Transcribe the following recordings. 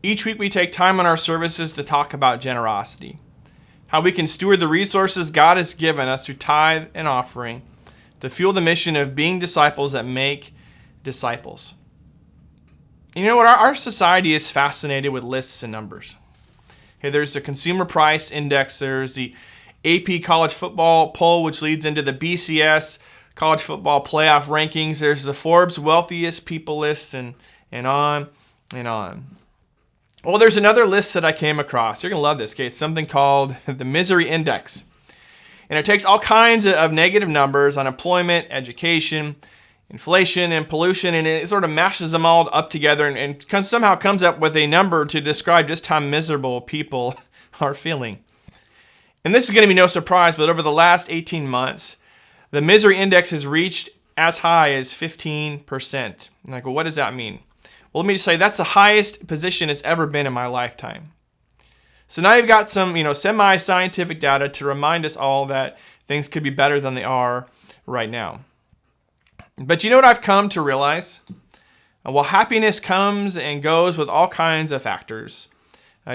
Each week we take time on our services to talk about generosity, how we can steward the resources God has given us through tithe and offering to fuel the mission of being disciples that make disciples. You know what? Our society is fascinated with lists and numbers. Okay, there's the Consumer Price Index, there's the AP College Football Poll, which leads into the BCS College Football Playoff Rankings. There's the Forbes Wealthiest People list, and on and on. Well, there's another list that I came across. You're going to love this, okay? It's something called the Misery Index. And it takes all kinds of negative numbers, unemployment, education, inflation, and pollution, and it sort of mashes them all up together and somehow comes up with a number to describe just how miserable people are feeling. And this is going to be no surprise, but over the last 18 months, the Misery Index has reached as high as 15%. I'm like, well, what does that mean? Well, let me just say that's the highest position it's ever been in my lifetime. So now you've got some, semi-scientific data to remind us all that things could be better than they are right now. But you know what I've come to realize? While happiness comes and goes with all kinds of factors,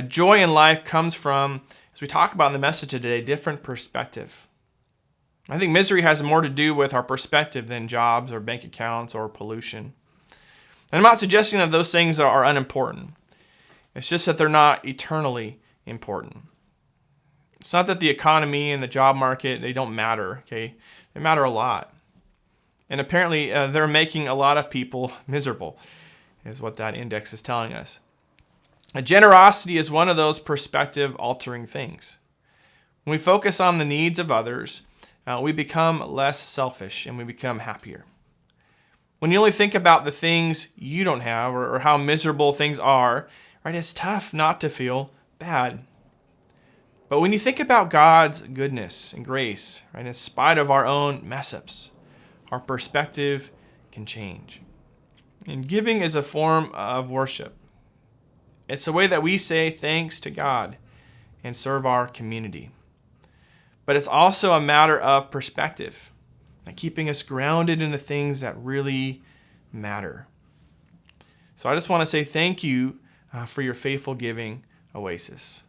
joy in life comes from, as we talk about in the message today, different perspective. I think misery has more to do with our perspective than jobs or bank accounts or pollution. And I'm not suggesting that those things are unimportant. It's just that they're not eternally important. It's not that the economy and the job market, they don't matter, okay? They matter a lot. And apparently they're making a lot of people miserable, is what that index is telling us. Generosity is one of those perspective-altering things. When we focus on the needs of others, we become less selfish and we become happier. When you only think about the things you don't have or how miserable things are, right, it's tough not to feel bad. But when you think about God's goodness and grace, right, in spite of our own mess-ups, our perspective can change. And giving is a form of worship. It's a way that we say thanks to God and serve our community. But it's also a matter of perspective, and keeping us grounded in the things that really matter. So I just want to say thank you for your faithful giving, Oasis.